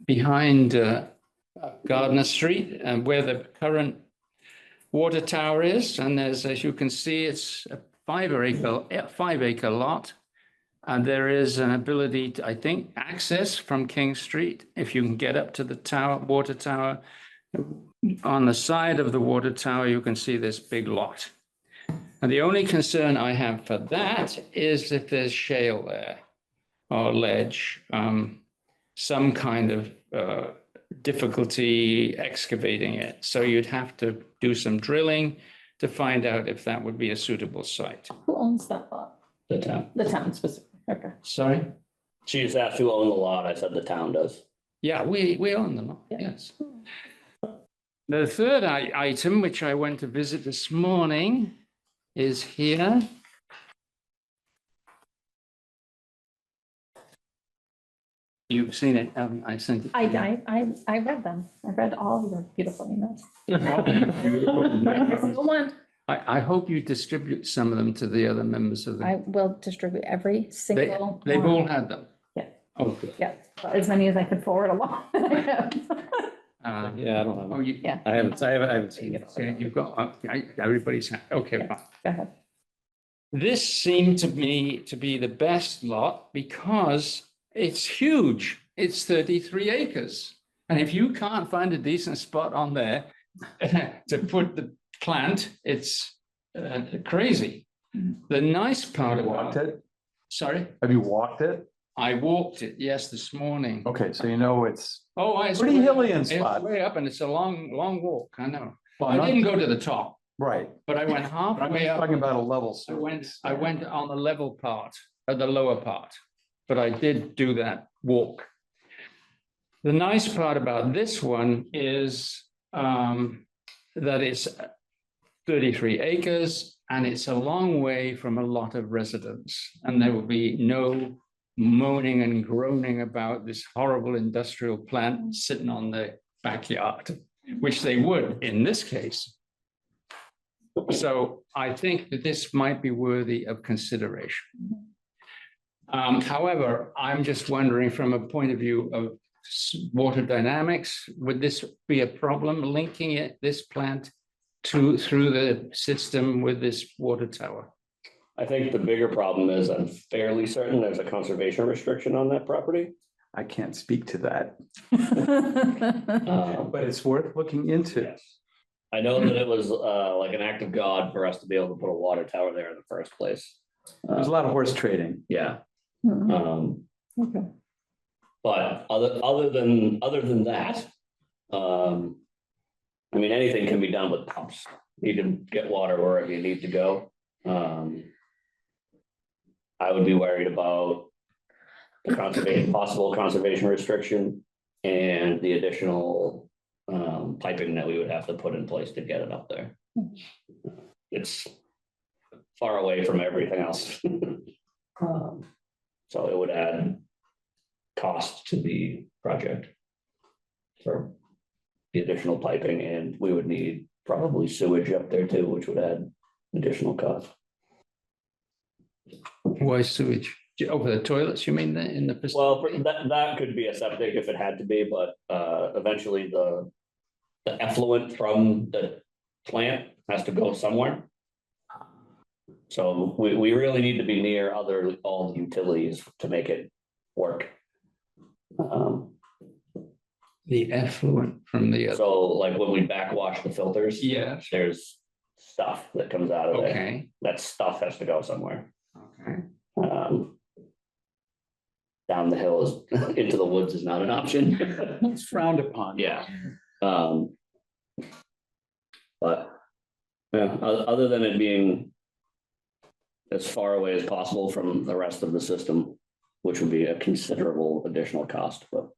behind Gardner Street and where the current water tower is. And there's, as you can see, it's a 5-acre lot. And there is an ability to, I think, access from King Street if you can get up to the tower, water tower. On the side of the water tower, you can see this big lot. And the only concern I have for that is if there's shale there or ledge, some kind of difficulty excavating it. So you'd have to do some drilling to find out if that would be a suitable site. Who owns that lot? The town. The town specifically, okay. Sorry? She just asked who owned the lot. I said the town does. Yeah, we own them, yes. The third item, which I went to visit this morning, is here. You've seen it, I sent it. I read them. I read all your beautiful emails. Every single one. I hope you distribute some of them to the other members of I the, will distribute every single. they've one. all had them. Yeah. Oh, good. Yeah, as many as I could forward along. Yeah, I don't Oh, have, you, Yeah. I haven't seen it. okay, you've got, everybody's, okay, Yeah. fine. Go ahead. This seemed to me to be the best lot because it's huge. It's 33 acres. And if you can't find a decent spot on there to put the plant, it's crazy. The nice part Walked about, it? sorry, Have you walked it? I walked it, yes, this morning. Okay, so you know it's Oh, it's pretty hilly in It's spot. way up and it's a long, long walk, I know. Well, I not- didn't go to the top, Right. but I went But I'm halfway up. talking about a level. I went on the level part, the lower part, but I did do that walk. The nice part about this one is that it's 33 acres and it's a long way from a lot of residents. And there will be no moaning and groaning about this horrible industrial plant sitting on the backyard, which they would in this case. So I think that this might be worthy of consideration. However, I'm just wondering from a point of view of water dynamics, would this be a problem linking this plant through the system with this water tower? I think the bigger problem is I'm fairly certain there's a conservation restriction on that property. I can't speak to that, Um, but it's worth looking into. I know that it was like an act of God for us to be able to put a water tower there in the first place. There's a lot of horse trading. Yeah. Mhm. Okay. But other than that, I mean, anything can be done with pumps. You can get water wherever you need to go. I would be worried about the possible conservation restriction and the additional piping that we would have to put in place to get it up there. It's far away from everything else. So it would add cost to the project for the additional piping, and we would need probably sewage up there too, which would add additional cost. Why sewage? Over the toilets, you mean, in the? Well, that could be a septic if it had to be, but eventually the effluent from the plant has to go somewhere. So we really need to be near all the utilities to make it work. The effluent from the other. So like when we backwash the filters, Yes, there's stuff that comes out of there. okay, That stuff has to go somewhere. okay. Down the hill is into the woods is not an option. It's frowned upon. Yeah. But yeah, other than it being as far away as possible from the rest of the system, which would be a considerable additional cost, but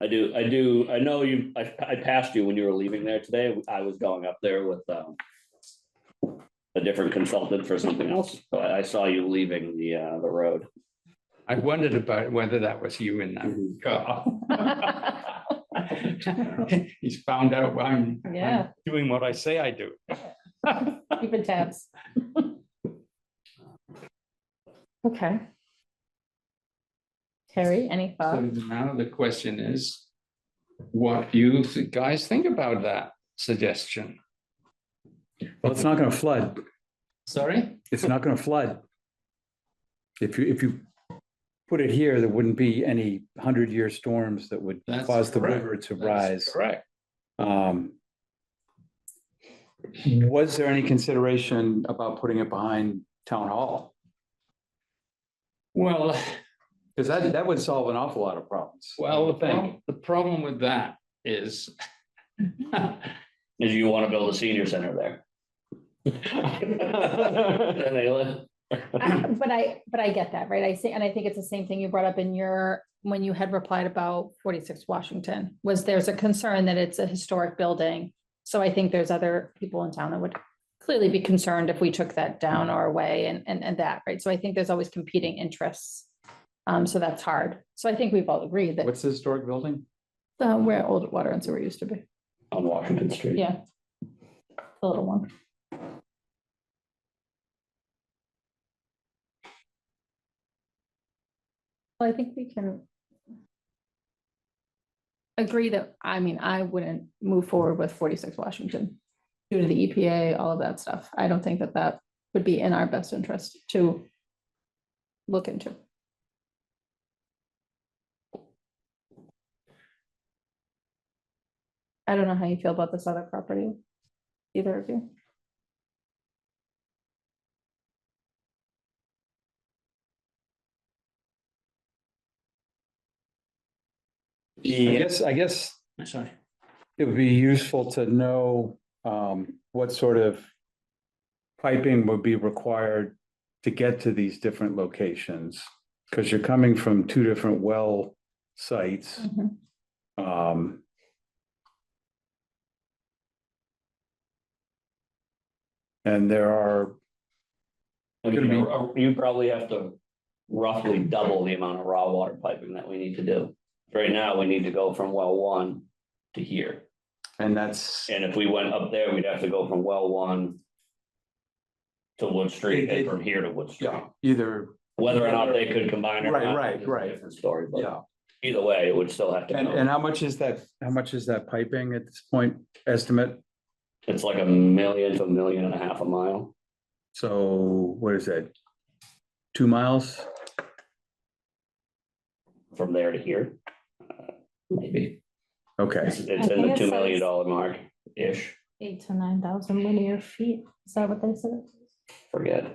I know I passed you when you were leaving there today. I was going up there with a different consultant for something else. So I saw you leaving the road. I wondered about whether that was you in that car. He's found out I'm Yeah. doing what I say I do. Keeping tabs. Okay. Terry, any So thoughts? now the question is, what do you guys think about that suggestion? Well, it's not gonna flood. Sorry? It's not gonna flood. If you put it here, there wouldn't be any 100-year storms that would That's cause the correct. river to That's rise. correct. Was there any consideration about putting it behind town hall? Well, Because that would solve an awful lot of problems. well, I think. the problem with that is Is you want to build a senior center there. And they live. But I get that, right? I see, and I think it's the same thing you brought up in when you had replied about 46 Washington, was there's a concern that it's a historic building. So I think there's other people in town that would clearly be concerned if we took that down or away and that, right? So I think there's always competing interests. So that's hard. So I think we've all agreed that What's the historic building? where old water and sewer used to be. On Washington Street. Yeah. The little one. Well, I think we can agree that, I mean, I wouldn't move forward with 46 Washington due to the EPA, all of that stuff. I don't think that that would be in our best interest to look into. I don't know how you feel about this other property, either of you. I guess sorry. it would be useful to know what sort of piping would be required to get to these different locations. Because you're coming from two different well sites. And there are, I mean, you probably have to roughly double the amount of raw water piping that we need to do. Right now, we need to go from well one to here. and that's, And if we went up there, we'd have to go from well one to Wood Street and from here to Wood Street. yeah, either, Whether or not they could combine or Right, not. right, is a right. Different story, but yeah. either way, it would still have to And go. how much is that piping at this point, estimate? It's like 1 million to 1.5 million a mile. So what is that? 2 miles? From there to here. Maybe. Okay, It's I in think the it $2 million says- mark-ish, 8,000 to 9,000 linear feet. Is that what they said? forget.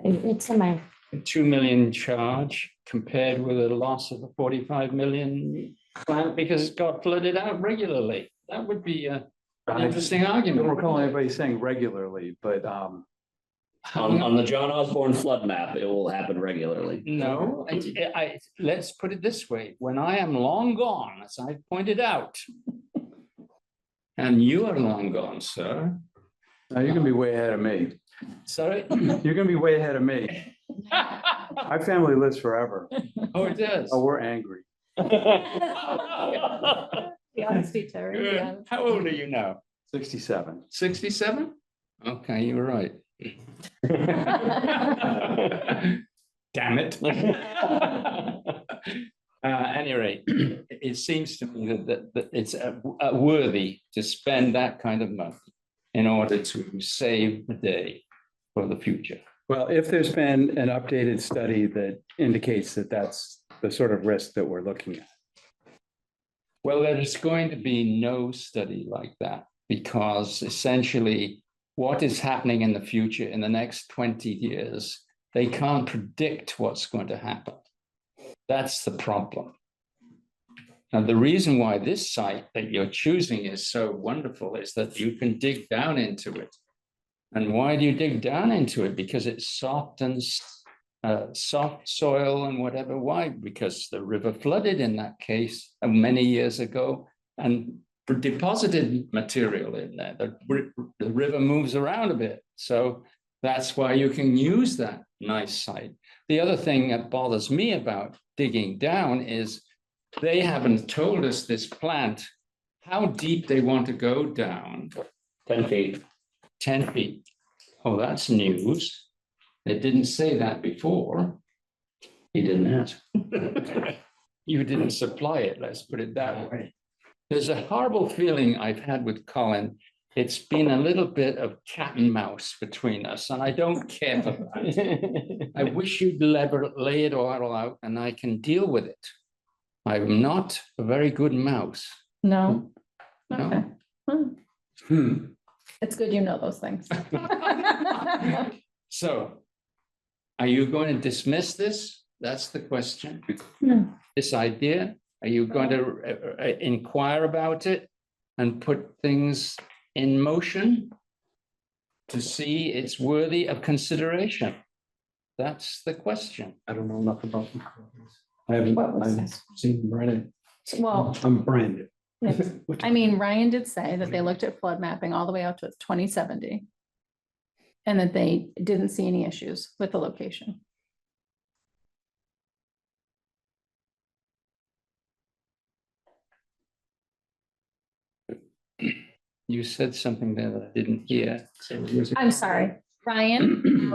It's in my, A 2 million charge compared with a loss of a 45 million plant because it got flooded out regularly. That would be an interesting I don't argument. recall anybody saying regularly, but On the John Osborne flood map, it will happen regularly. No, let's put it this way, when I am long gone, as I pointed out, and you are long gone, sir, now you're gonna be way ahead of me. sorry? You're gonna be way ahead of me. My family lives forever. Oh, it does. Oh, we're angry. The honesty, Terry. Good. Yeah. How old are you now? 67. 67? Okay, you were right. Damn it. At any rate, it seems to me that it's worthy to spend that kind of money in order to save the day for the future. Well, if there's been an updated study that indicates that that's the sort of risk that we're looking at. Well, there is going to be no study like that because essentially what is happening in the future in the next 20 years, they can't predict what's going to happen. That's the problem. Now, the reason why this site that you're choosing is so wonderful is that you can dig down into it. And why do you dig down into it? Because it's soft and soft soil and whatever. Why? Because the river flooded in that case many years ago and deposited material in there. The river moves around a bit. So that's why you can use that nice site. The other thing that bothers me about digging down is they haven't told us this plant how deep they want to go down. 10 feet. 10 feet. Oh, that's news. They didn't say that before. He didn't ask. You didn't supply it, let's put it that way. There's a horrible feeling I've had with Colin. It's been a little bit of cat and mouse between us, and I don't care for that. I wish you'd lay it all out and I can deal with it. I'm not a very good mouse. No? No. Okay. Hmm. Hmm. It's good you know those things. So, are you going to dismiss this? That's the question. Hmm. This idea, are you going to inquire about it and put things in motion to see it's worthy of consideration? That's the question. I don't know enough about them. I haven't, What was I've this? seen Brandon. Well, I'm Brandon. yes. I mean, Ryan did say that they looked at flood mapping all the way out to 2070. And that they didn't see any issues with the location. You said something there that I didn't hear. I'm sorry, Ryan,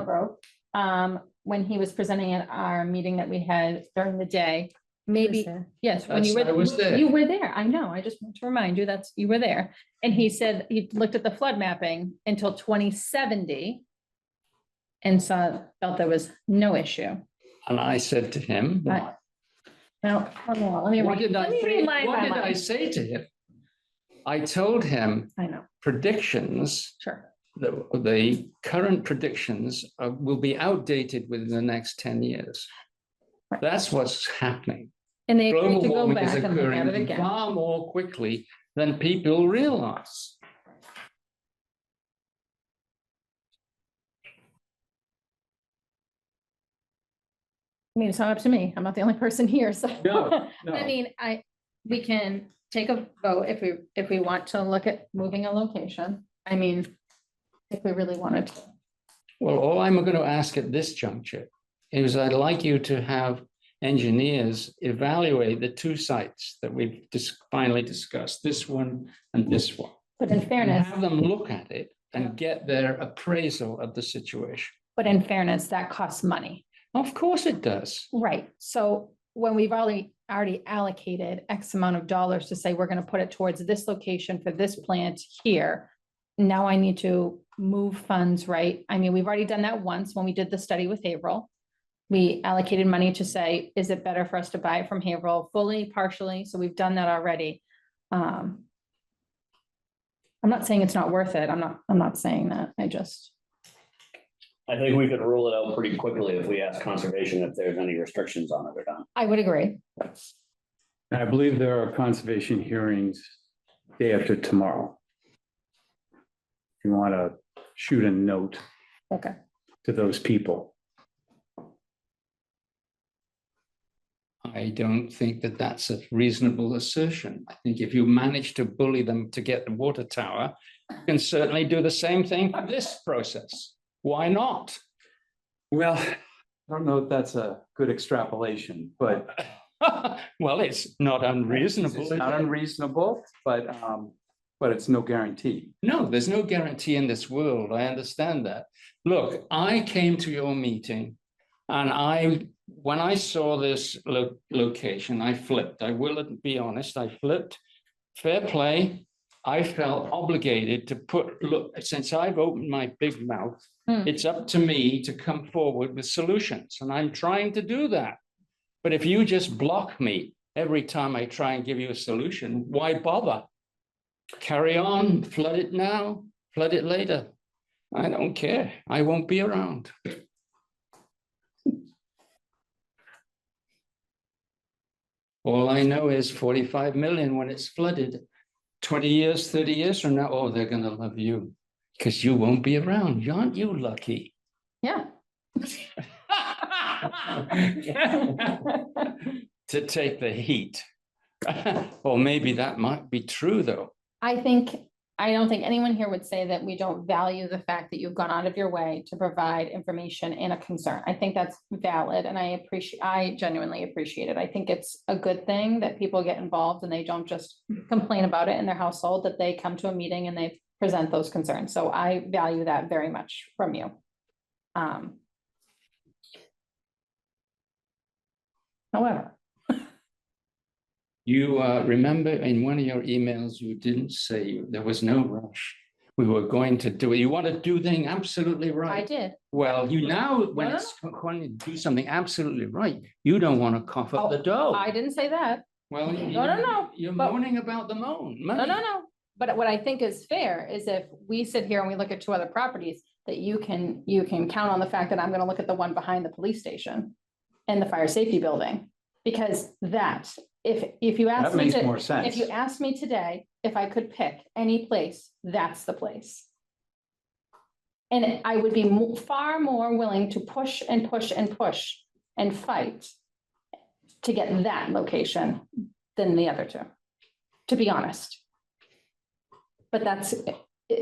when he was presenting at our meeting that we had during the day, maybe, yes, when you I was were, there. you were there, I know, I just want to remind you that's, you were there. And he said he looked at the flood mapping until 2070 and felt there was no issue. And I said to him, Right. Now, hold on, let me what read- did I let me say? read my What did memo. I say to him? I told him I know, predictions, sure. the current predictions will be outdated within the next 10 years. Right. That's what's happening. And they agreed Global to go warming is back and look at it occurring again. far more quickly than people realize. I mean, it's not up to me. I'm not the only person here, so. No, no. I mean, we can take a vote if we want to look at moving a location. I mean, if we really wanted to. Well, all I'm going to ask at this juncture is I'd like you to have engineers evaluate the two sites that we've finally discussed, this one and this one. But in And fairness, have them look at it and get their appraisal of the situation. that costs money. Of course it does. Right. So when we've already allocated X amount of dollars to say we're going to put it towards this location for this plant here. Now I need to move funds, right? I mean, we've already done that once when we did the study with Haverhill. We allocated money to say, is it better for us to buy it from Haverhill fully, partially? So we've done that already. I'm not saying it's not worth it. I'm not saying that. I think we could rule it out pretty quickly if we ask conservation if there's any restrictions on it or not. I would agree. I believe there are conservation hearings day after tomorrow. If you want to shoot a note Okay. to those people. I don't think that that's a reasonable assertion. I think if you manage to bully them to get the water tower, you can certainly do the same thing for this process. Why not? Well, I don't know if that's a good extrapolation, but Well, it's not unreasonable. it's not unreasonable, but it's no guarantee. No, there's no guarantee in this world. I understand that. Look, I came to your meeting and when I saw this location, I flipped. I will be honest, I flipped. Fair play. I felt obligated to look, since I've opened my big mouth, it's up to me to come forward with solutions, and I'm trying to do that. But if you just block me every time I try and give you a solution, why bother? Carry on, flood it now, flood it later. I don't care. I won't be around. All I know is 45 million when it's flooded. 20 years, 30 years from now, oh, they're going to love you because you won't be around. Aren't you lucky? Yeah. To take the heat. Or maybe that might be true, though. I don't think anyone here would say that we don't value the fact that you've gone out of your way to provide information and a concern. I think that's valid and I genuinely appreciate it. I think it's a good thing that people get involved and they don't just complain about it in their household, that they come to a meeting and they present those concerns. So I value that very much from you. However, You remember in one of your emails, you didn't say there was no rush. We were going to do it. You want to do things absolutely I right. did. Well, you now, when No, no, it's when you do something absolutely right, you don't want to cough up the dough. I didn't say that. Well, No, you're but- moaning about the moan. No. But what I think is fair is if we sit here and we look at two other properties, that you can count on the fact that I'm gonna look at the one behind the police station and the fire safety building. Because that, if you ask That me makes to, more sense. if you asked me today, if I could pick any place, that's the place. And I would be far more willing to push and push and push and fight to get that location than the other two, to be honest. But that's,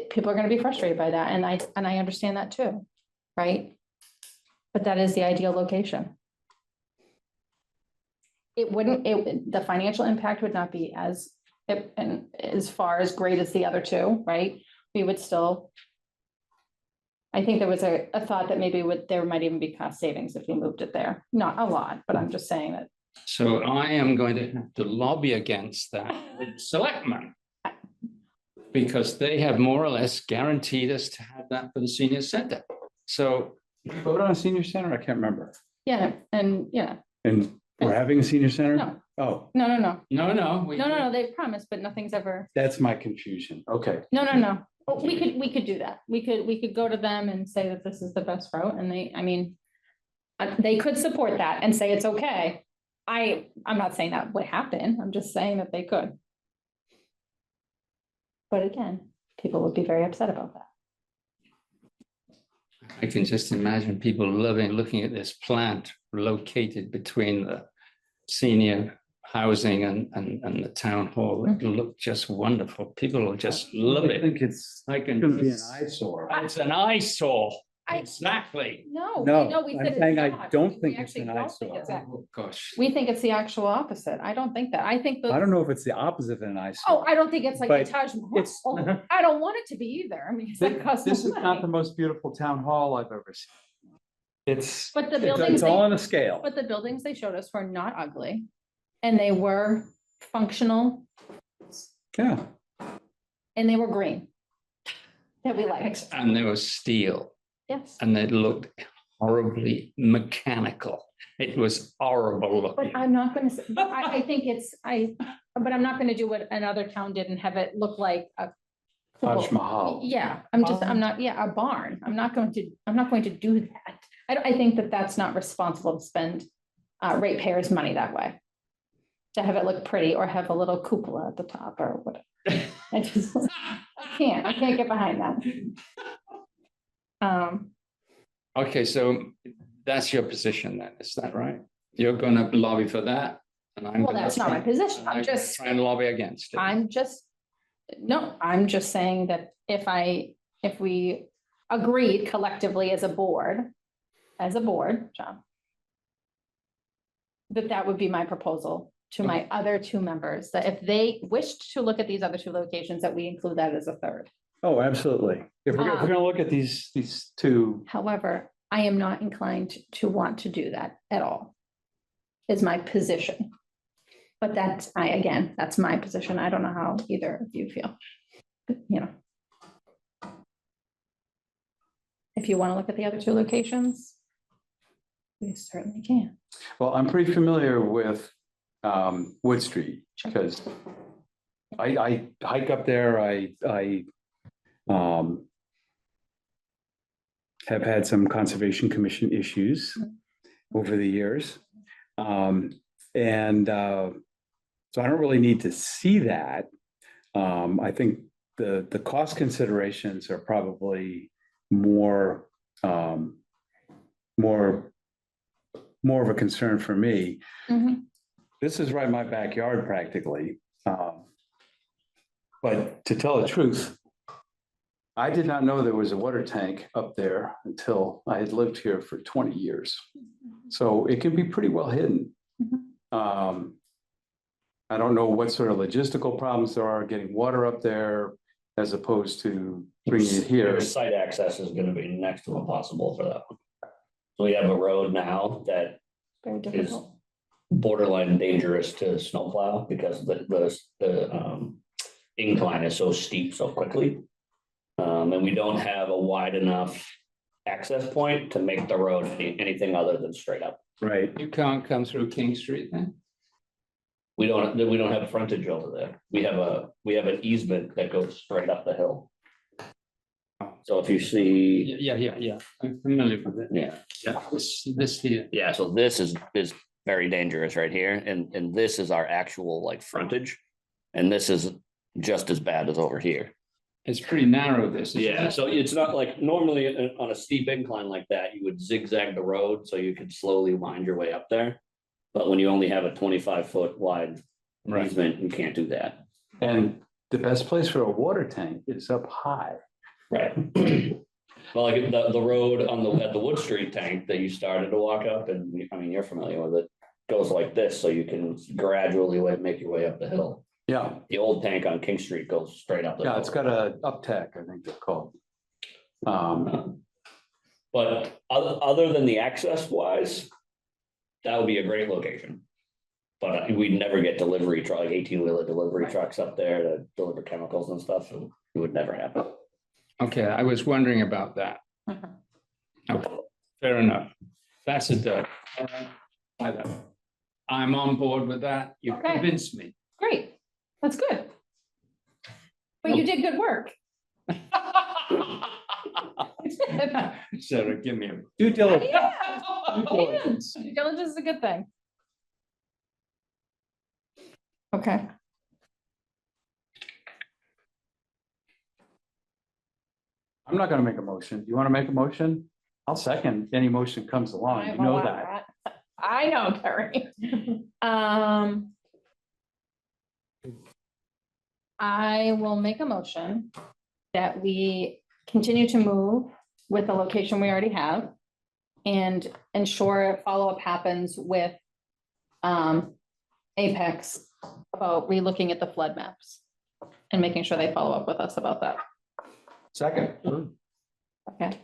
people are gonna be frustrated by that, and I understand that too, right? But that is the ideal location. It wouldn't, the financial impact would not be as, and as far as great as the other two, right? We would still. I think there was a thought that maybe there might even be cost savings if we moved it there. Not a lot, but I'm just saying that. So I am going to have to lobby against that with the selectmen. Because they have more or less guaranteed us to have that for the senior center. So Vote on a senior center? I can't remember. Yeah, and yeah, And we're having a senior center? no, Oh, no, they've promised, but nothing's ever, that's my confusion. Okay. no. But we could do that. We could go to them and say that this is the best route, and they could support that and say it's okay. I'm not saying that would happen. I'm just saying that they could. But again, people would be very upset about that. I can just imagine people looking at this plant located between the senior housing and the town hall. It'll look just wonderful. People will just love I it. think it's I can. gonna be an eyesore. It's an eyesore. I- Exactly. No, No, we I'm said it's saying I not. don't We think it's actually an don't think eyesore. it's that. Oh, gosh. We think it's the actual opposite. I don't think that. I think I the, don't know if it's the opposite of an eyesore. oh, I don't think it's like the But Taj it's- Mahal. I don't want it to be either. I mean, 'cause that costs This is money. not the most beautiful town hall I've ever seen. It's, But the it's buildings, all they- on a scale. but the buildings they showed us were not ugly. And they were functional Yeah. and they were green. That we liked. And there was steel Yes. and it looked horribly mechanical. It was horrible But looking. I'm not gonna say, I think but I'm not gonna do what another town did and have it look like a. Taj Mahal. Yeah, I'm not, yeah, a barn. I'm not going to do that. I think that that's not responsible to spend ratepayers' money that way. To have it look pretty or have a little cupola at the top or whatever. I can't get behind that. Okay, so that's your position then, is that right? You're gonna lobby for that? And I'm Well, gonna that's not my try- position. I'm gonna try and lobby against it. I'm just saying that if we agreed collectively as a board, John, that would be my proposal to my other two members, that if they wished to look at these other two locations, that we include that as a third. Oh, absolutely. If we're gonna look at these two, However, I am not inclined to want to do that at all, is my position. But that's my position. I don't know how either of you feel. You know. If you want to look at the other two locations, we certainly can. well, I'm pretty familiar with Wood Street because I hike up there. I have had some Conservation Commission issues over the years. So I don't really need to see that. I think the cost considerations are probably more of a concern for me. Mhm. This is right in my backyard practically. But to tell the truth, I did not know there was a water tank up there until I had lived here for 20 years. So it can be pretty well hidden. Mhm. I don't know what sort of logistical problems there are getting water up there as opposed to bringing it here. Your site access is gonna be next to impossible for that one. So we have a road now that Very is difficult. borderline dangerous to snowplow because the incline is so steep so quickly. And we don't have a wide enough access point to make the road anything other than straight up. Right. You can't come through King Street then? We don't have frontage over there. We have an easement that goes straight up the hill. So if you see, Yeah. I'm familiar with it. yeah, Yeah, this here. yeah, so this is very dangerous right here, and this is our actual like frontage. And this is just as bad as over here. It's pretty narrow, this. isn't Yeah, it? so it's not like normally on a steep incline like that, you would zigzag the road so you could slowly wind your way up there. But when you only have a 25-foot wide Right. easement, you can't do that. And the best place for a water tank is up high. Right. Well, like the road at the Wood Street tank that you started to walk up, and I mean, you're familiar with it, goes like this, so you can gradually make your way up the hill. Yeah, The old tank on King Street goes straight up the hill. yeah, it's got a uptack, I think they're called. But other than the access wise, that would be a great location. But we'd never get delivery truck, like 18-wheeler delivery trucks up there to deliver chemicals and stuff. So it would never happen. Okay, I was wondering about that. Mhm. Okay, fair enough. That's a done. I'm on board with that. You Okay. convinced me. Great, that's good. But you did good work. Sarah, give me a. Due diligence. Yeah, and due diligence is a good thing. Okay, I'm not gonna make a motion. You wanna make a motion? I'll second any motion comes along. You know that. I know, Terry. I will make a motion that we continue to move with the location we already have and ensure follow-up happens with Apex about relooking at the flood maps and making sure they follow up with us about that. Second. Okay.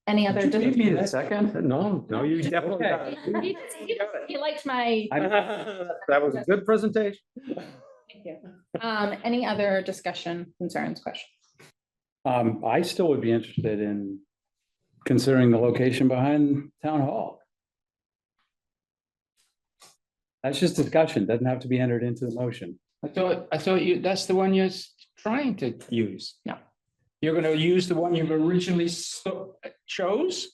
Any other? Did you need me to second? No, you definitely got He- it. He liked my. That was a good presentation. Thank you. Any other discussion, concerns, questions? I still would be interested in considering the location behind town hall. That's just discussion, doesn't have to be entered into the motion. I thought that's the one you're trying to use. No. You're gonna use the one you've originally chose?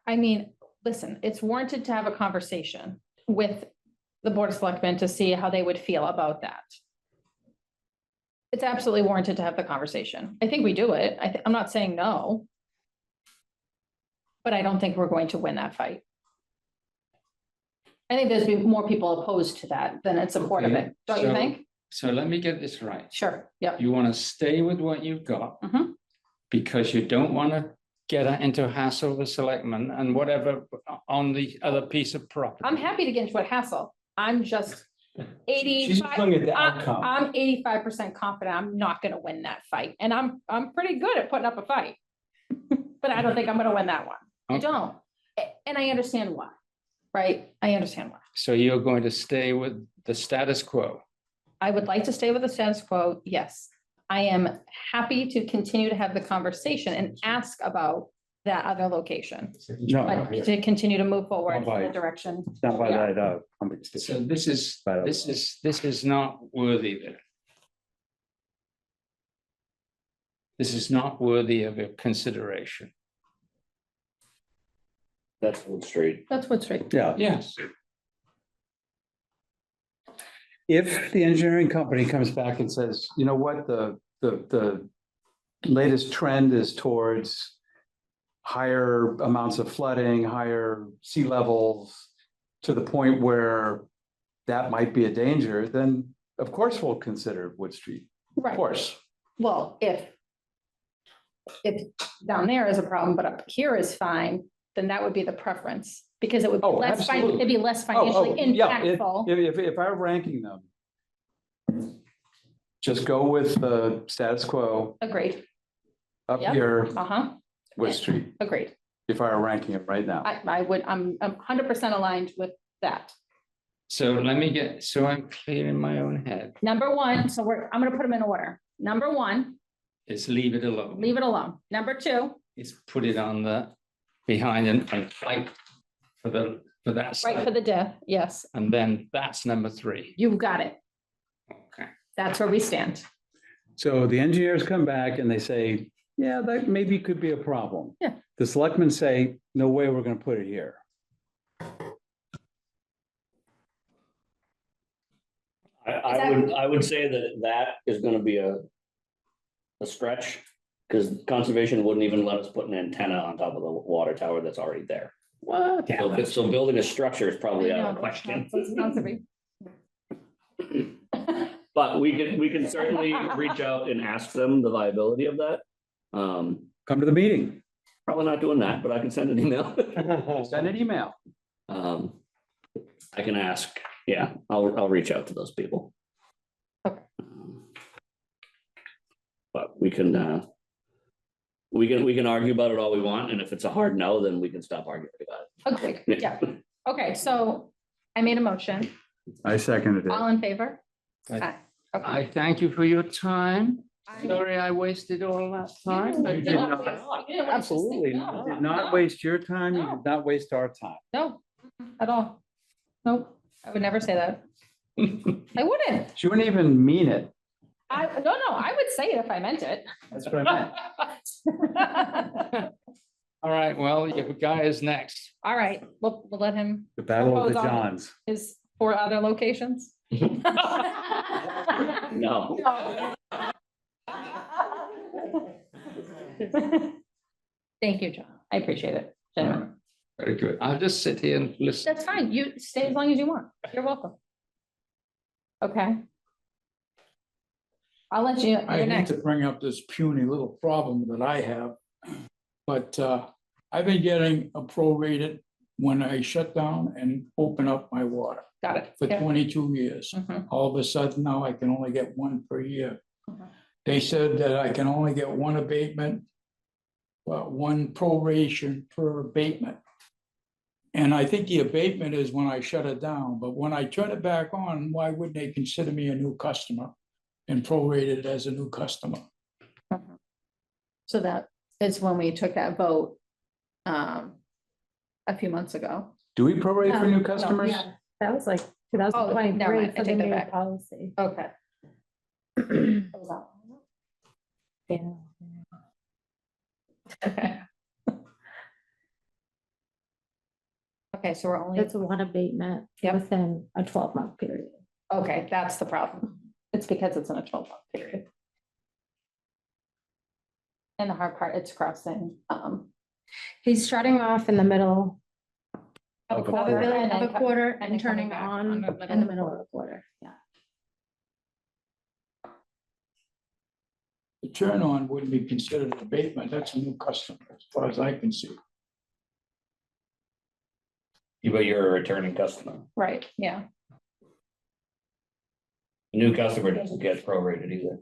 I mean, listen, it's warranted to have a conversation with the Board of Selectmen to see how they would feel about that. It's absolutely warranted to have the conversation. I think we do it. I'm not saying no. But I don't think we're going to win that fight. I think there's been more people opposed to that than in support of Okay, it, don't you so- think? So let me get this right. Sure, yep. You want to stay with what you've got Mhm. because you don't want to get into a hassle with the selectmen and whatever on the other piece of property. I'm happy to get into a hassle. I'm just She's just looking at the outcome. I'm 85% confident I'm not gonna win that fight, and I'm pretty good at putting up a fight. But I don't think I'm gonna win that one. I Okay. don't. And I understand why, right? I understand why. So you're going to stay with the status quo. I would like to stay with the status quo, yes. I am happy to continue to have the conversation and ask about that other location. No, But to continue to move forward in Bye-bye. the direction. it's not by Yeah. that, pumping So station. this is not worthy then. This is not worthy of a consideration. That's Wood Street. That's Wood Street. Yeah, Yes. if the engineering company comes back and says, you know what, the latest trend is towards higher amounts of flooding, higher sea levels, to the point where that might be a danger, then of course we'll consider Wood Street, of Right. course. Well, if down there is a problem, but up here is fine, then that would be the preference, because it would be Oh, less, absolutely. it'd be less Oh, financially yeah, impactful. if I were ranking them, just go with the status quo Agreed. up Yep. here, Uh-huh, Wood Street, agreed. if I were ranking them right now. I'm 100% aligned with that. So let me get, so I'm clear in my own head, Number one, so I'm gonna put them in order. Number one, is leave it alone. leave it alone. Number two, Is put it on the, behind and fight for that right for side. the diff, yes, And then that's number 3. you've got it. Okay. That's where we stand. So the engineers come back and they say, yeah, that maybe could be a problem. Yeah. The selectmen say, no way, we're gonna put it here. I would say that is gonna be a stretch, because conservation wouldn't even let us put an antenna on top of the water tower that's already there. What? So building a structure is probably out of the question. But we can certainly reach out and ask them the viability of that. Come to the meeting, Probably not doing that, but I can send an email. send an email. I can ask, yeah, I'll reach out to those people. Okay. But we can argue about it all we want, and if it's a hard no, then we can stop arguing about Okay, it. yeah. Okay, so I made a motion. I seconded it. All in favor? Aye. Aye. Okay. I thank you for your time. I- Sorry I wasted all that time. You did not. Absolutely. You did not waste your time. You did not waste our time. No, at all. Nope, I would never say that. I wouldn't. She wouldn't even mean it. No, I would say it if I meant it. That's what I meant. All right, well, your guy is next. All right, we'll let him, The Battle of the Propose on- Johns. his 4 other locations. No, Thank you, John. I appreciate it. Genuinely. Very good. I'll just sit here and listen. That's fine. You stay as long as you want. You're welcome. Okay. I'll let you, I you're hate next. to bring up this puny little problem that I have. But I've been getting a prorated when I shut down and open up my water Got it. for Yeah. 22 years. Mhm. All of a sudden now I can only get one per year. Mhm. They said that I can only get one abatement, one proration per abatement. And I think the abatement is when I shut it down, but when I turn it back on, why wouldn't they consider me a new customer and prorate it as a new customer? So that is when we took that vote a few months ago. Do we prorate for No, new no, customers? Yeah, that was like two never thousand mind, twenty-three I for the take that new back. policy. Okay. Yeah. Okay. Okay, so we're only, It's one abatement Yep. within a 12-month period. okay, that's the problem. It's because it's in a 12-month period. And the hard part, it's crossing, He's starting off in the middle of a Of a quarter. quarter. and then of a quarter and then and coming turning back on on in the middle of the quarter, yeah. The turn on wouldn't be considered an abatement. That's a new customer as far as I can see. but you're a returning customer. Right, yeah. A new customer doesn't get prorated either.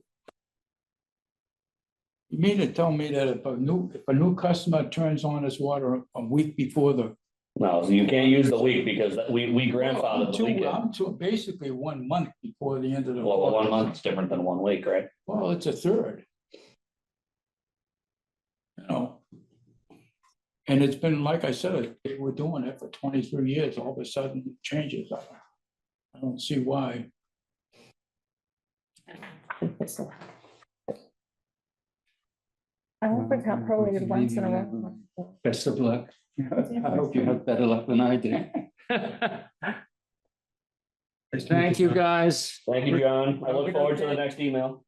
You mean to tell me that if a new customer turns on his water a week before the. No, so you can't use the week because we grandfathered the weekend. I'm to basically 1 month before the end of the. Well, 1 month's different than 1 week, right? Well, it's a third. You know. And it's been, like I said, they were doing it for 23 years. All of a sudden it changes. I don't see why. I won't got prorated once in a row. Best of luck. I hope you have better luck than I do. Thank you, guys. Thank you, John. I look forward to the next email.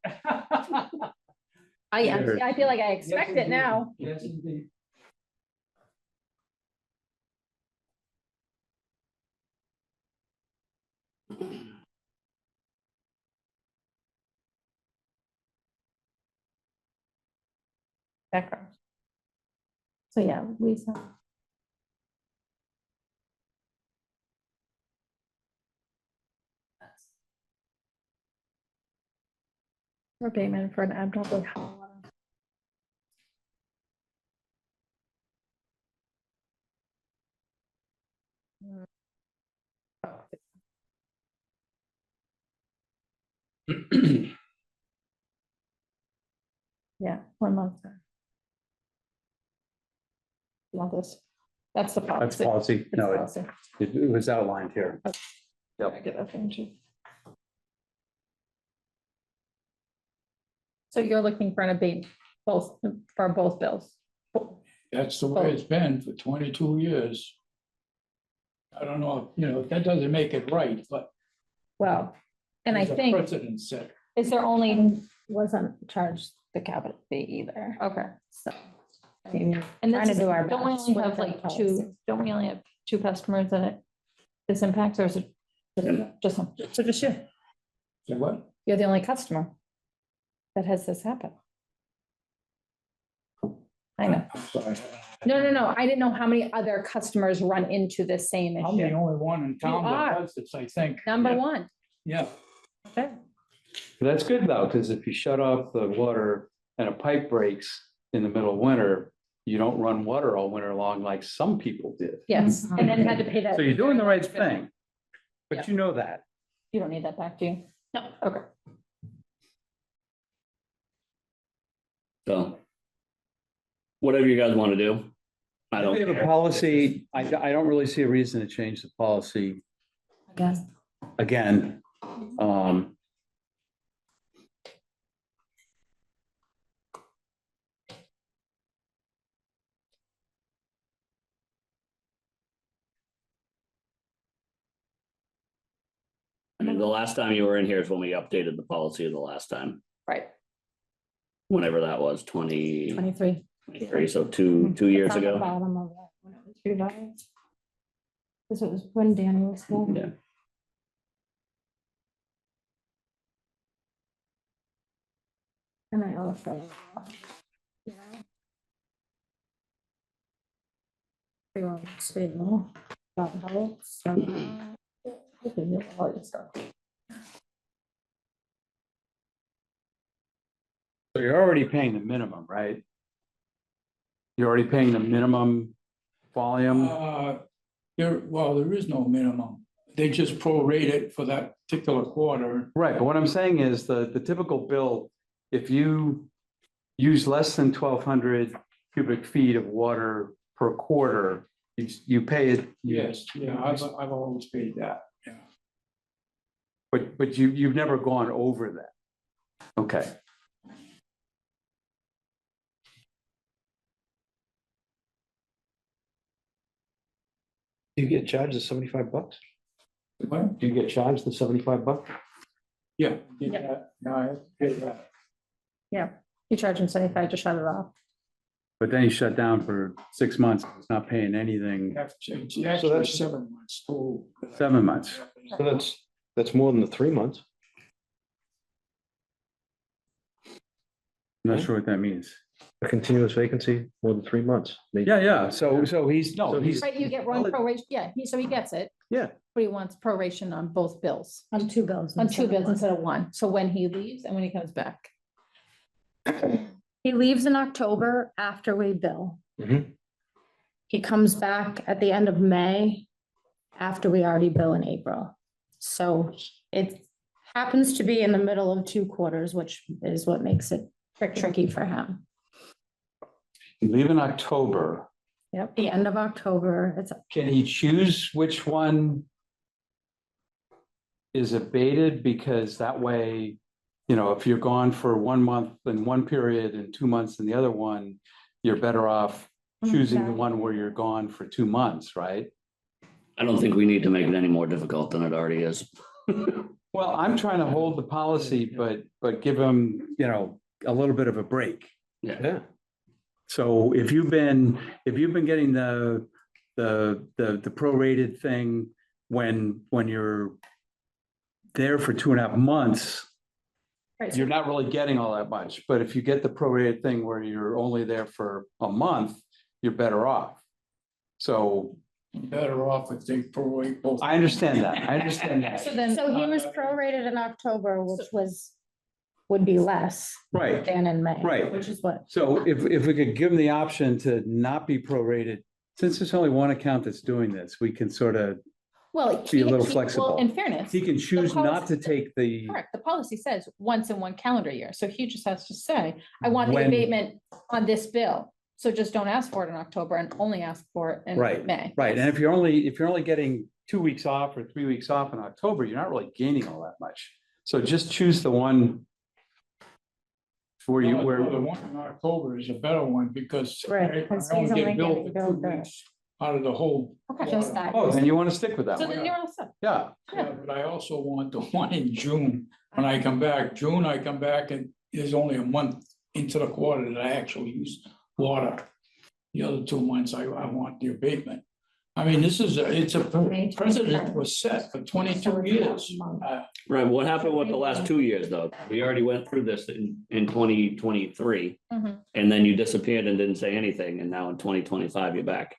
I feel like I expect it now. Yes, indeed. Background. So, yeah, Lisa. Abatement for an abnormally high water. Yeah, 1 month. You want this? That's the That's policy. policy. It's No, policy. it was outlined here. I Yep. get that from you. So you're looking for an abate for both bills? That's the way it's been for 22 years. I don't know, if that doesn't make it right, but. Well, and I there's a think, Precedent set. is there only, Wasn't charged the capital fee either, okay. so. I mean, And trying this to is, do our don't we best only with have the like policy. don't we only have two customers that this impacts, or is it just one? So just you? So what? You're the only customer that has this happen. I know. I'm sorry. No. I didn't know how many other customers run into this same I'm the issue. only one in town are. that does this, I think. Number Yeah. one. Yeah, Okay. That's good though, because if you shut off the water and a pipe breaks in the middle of winter, you don't run water all winter long like some people did. Yes, and then had to pay that. So you're doing the right thing, Yeah. but you know that. You don't need that back, do you? No. Okay. So. Whatever you guys want to do. I don't We have a care. policy, I don't really see a reason to change the policy Again, again. I mean, the last time you were in here is when we updated the policy the last time, Right. whenever that was, 2023, 23. so two years It's on the ago. Bottom of that, when it was revised. This was when Danny was here. Yeah. And I also. Yeah. We want to say no, about health, so. We can do all your stuff. So you're already paying the minimum, right? You're already paying the minimum volume. there is no minimum. They just prorate it for that particular quarter. Right, but what I'm saying is the typical bill, if you use less than 1,200 cubic feet of water per quarter, you pay it. Yes, yeah, I've always paid that, yeah. But you've never gone over that. Okay. You get charged the $75? What? Do you get charged the $75? Yeah. Yeah, no, I paid that. You charge them 75 to shut it off. But then you shut down for 6 months, it's not paying anything, Actually, that's- 7 months total. 7 months. So that's more than the 3 months. I'm not sure what that means. A continuous vacancy, more than 3 months. Yeah, so he's, no, he's, Right, you get one proration, yeah, so he gets it. Yeah. But he wants proration on both bills, On 2 bills. on 2 instead of bills one. instead of one. So when he leaves and when he comes back. He leaves in October after we bill. Mhm. He comes back at the end of May after we already bill in April. So it happens to be in the middle of 2 quarters, which is what makes it tricky for him. leave in October. Yep, the end of October, it's, Can he choose which one is abated? Because that way, if you're gone for 1 month in one period and 2 months in the other one, you're better off choosing the one where you're gone for 2 months, right? I don't think we need to make it any more difficult than it already is. Well, I'm trying to hold the policy, but give him, a little bit of a break. Yeah. So if you've been getting the prorated thing when you're there for 2.5 months, right, you're not really getting all that much. But if you get the prorated thing where you're only there for a month, you're better off. So Better off if they prorate both. I understand that. I understand So that. then, so he was prorated in October, which would be less Right. than in May. Right. Which is what, So if we could give them the option to not be prorated, since there's only one account that's doing this, we can sort of Well, Be a little well, flexible. in fairness, He can choose not to policy- take the, correct, the policy says once in one calendar year, so he just has to say, I want the When- abatement on this bill. So just don't ask for it in October and only ask for it in Right, May. right, and if you're only getting 2 weeks off or 3 weeks off in October, you're not really gaining all that much. So just choose the one where you, The where, one in October is a better one because Right, I 'cause only he's only get billed getting for 2 billed the- weeks out of the whole. Okay. Just that. oh, then you want to stick with that So one, then you're all set. yeah. Yeah, but I also want the one in June. When I come back, June, I come back and there's only a month into the quarter that I actually use water. The other 2 months, I want the abatement. I mean, it's a precedent was set for 22 years. Right, what happened with the last 2 years, though? We already went through this in 2023, Mhm. and then you disappeared and didn't say anything, and now in 2025, you're back.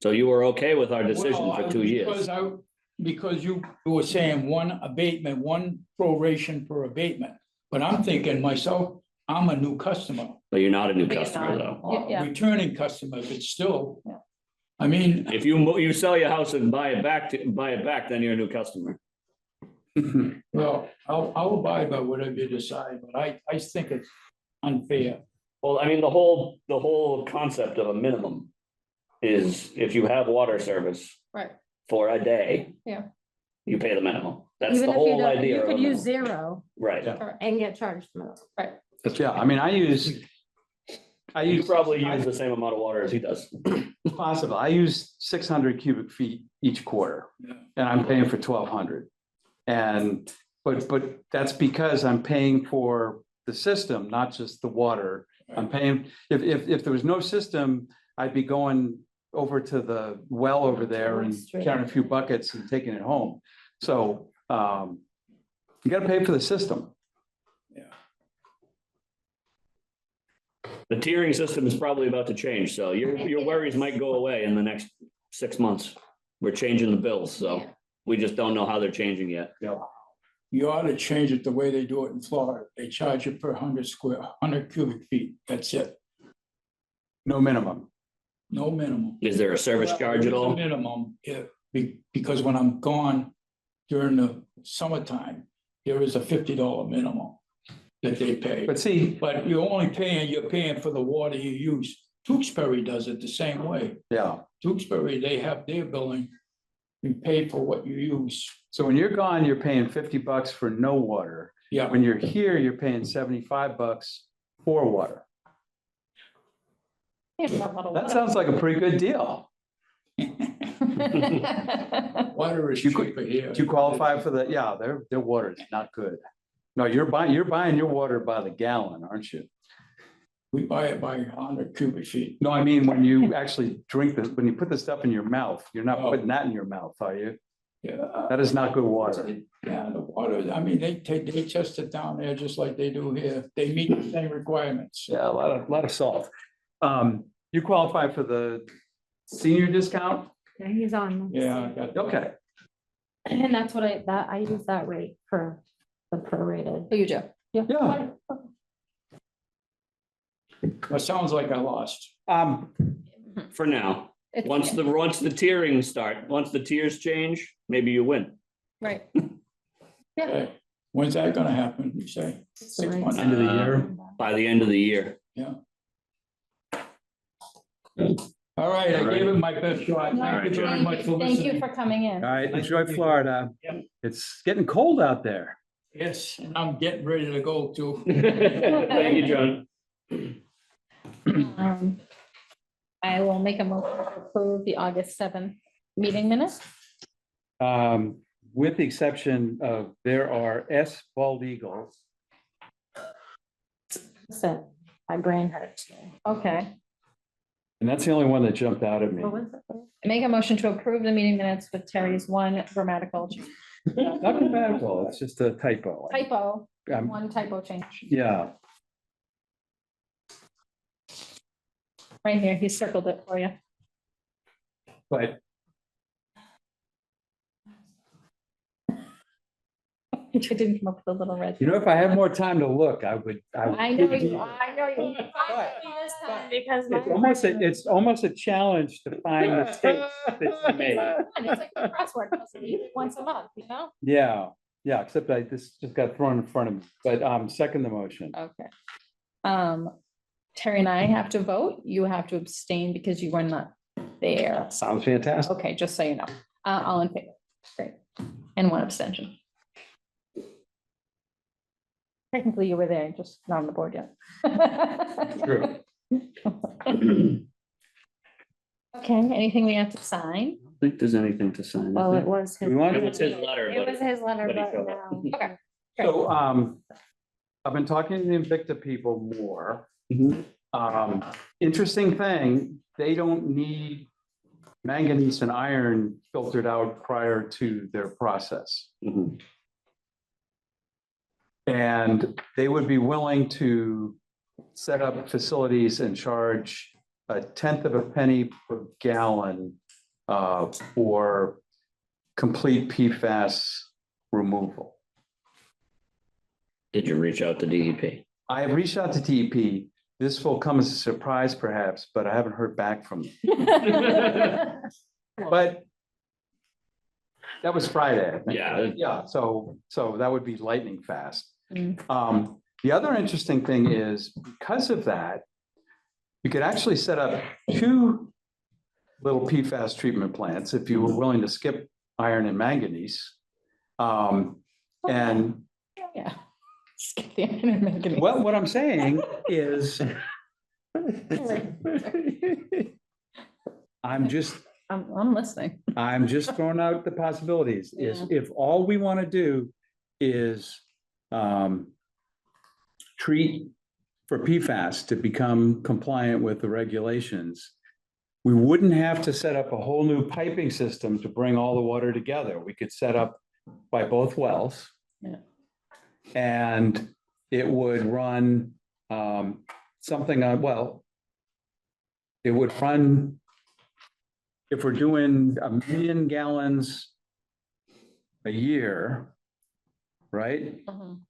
So you were okay with our decision Well, for 2 years? Because you were saying one abatement, one proration per abatement. But I'm thinking myself, I'm a new customer, But you're not a new But you're customer, not. though. Yeah. returning customer, but still. Yeah. I mean, If you sell your house and buy it back, then you're a new customer. well, I'll abide by whatever you decide, but I think it's unfair. Well, I mean, the whole concept of a minimum is if you have water service Right, for a day. Yeah. You pay the minimum. That's Even the if you whole don't, idea. you of a could use minimum. 0 Right. Yeah. and get charged more. right. But yeah, I mean, I You use probably use the same amount of water as he does. It's possible. I use 600 cubic feet each quarter Yeah. and I'm paying for 1,200. And, but that's because I'm paying for the system, not just the water. I'm paying, if there was no system, I'd be going over to the well over there and carrying a few buckets and taking it home. So, you gotta pay for the system. The tiering system is probably about to change, so your worries might go away in the next 6 months. We're changing the bills, so Yeah. we just don't know how they're changing yet. You ought to change it the way they do it in Florida. They charge you per 100 cubic feet. That's it. No minimum. No minimum. Is there a service Well, charge at there is a all? Minimum, because when I'm gone during the summertime, there is a $50 minimum that they pay. But see, But you're paying for the water you use. Tewksbury does it the same way. yeah. Tewksbury, they have their billing. You pay for what you use. So when you're gone, you're paying $50 for no water. Yeah, When you're here, you're paying $75 for water. That sounds like a pretty good deal. water is You could- cheaper here. Do you qualify for the, yeah, their water is not good. No, you're buying your water by the gallon, aren't you? We buy it by 100 cubic feet. No, I mean, when you actually drink this, when you put the stuff in your mouth, you're not Oh. putting that in your mouth, are you? Yeah. That is not good water. Yeah, the water, I mean, they test it down there just like they do here. They meet the same requirements. Yeah, a lot of salt. You qualify for the senior discount? Yeah, he's on. Yeah. I got that. Okay, And that's what I use that rate for the prorated. Oh, you do? yeah. That sounds like I lost. For now, It's- once the tiers change, maybe you win. Right, Okay. When's that gonna happen, you say? 6 months? End of the year. By the end of the year. All right, I gave it my best shot. Thank you very much for thank you listening. for coming in. All right, enjoy Florida. Yep. It's getting cold out there. Yes, and I'm getting ready to go too. Thank you, John. I will make a motion to approve the August 7th meeting minutes. With the exception of there are S bald eagles. So my brain hurts. Okay, And that's the only one that jumped out at me. What was it? I make a motion to approve the meeting minutes with Terry's one grammatical Not grammatical, it's just a typo. typo, Um, one typo change. Yeah, Right here, he circled it for you. but I didn't come up with a little red. You know, if I had more time to look, I would. I know you, I know you. This time because It's almost a challenge to find mistakes that you made. And it's like a crossword puzzle, you do it once a month, you know? Yeah, yeah, except this just got thrown in front of me, but second the motion. Okay. Terry and I have to vote. You have to abstain because you were not there. Sounds fantastic. Okay, just so you know. All in favor. Great. And one abstention. Technically, you were there, just not on the board yet. True. Okay, anything we have to sign? I think there's anything to sign. Well, it was his. We want- It was his letter, It but- was his letter, but he but showed up. now. Okay. So, I've been talking to the Invicta people more. Mhm. Interesting thing, they don't need manganese and iron filtered out prior to their process. Mhm. And they would be willing to set up facilities and charge a tenth of a penny per gallon for complete PFAS removal. Did you reach out to DEP? I have reached out to DEP. This will come as a surprise perhaps, but I haven't heard back from them. But that was Friday, I think. Yeah. Yeah, so that would be lightning fast. Mm. The other interesting thing is because of that, you could actually set up 2 little PFAS treatment plants if you were willing to skip iron and manganese. And Yeah. Skip the iron and manganese. what I'm saying is, I'm just I'm listening. throwing out the possibilities, is Yeah. if all we want to do is treat for PFAS to become compliant with the regulations, we wouldn't have to set up a whole new piping system to bring all the water together. We could set up by both wells. Yeah. And it would run something on, well, it would run, if we're doing 1 million gallons a year, right? Mhm.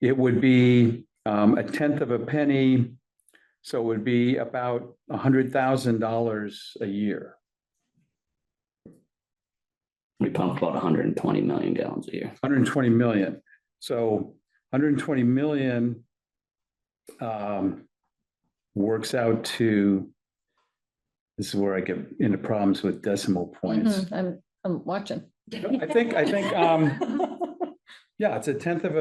It would be a tenth of a penny, so it would be about $100,000 a year. We pump about 120 million gallons a year. 120 million. So 120 million works out to, this is where I get into problems with decimal points. Mhm, I'm watching. I think, yeah, it's a tenth of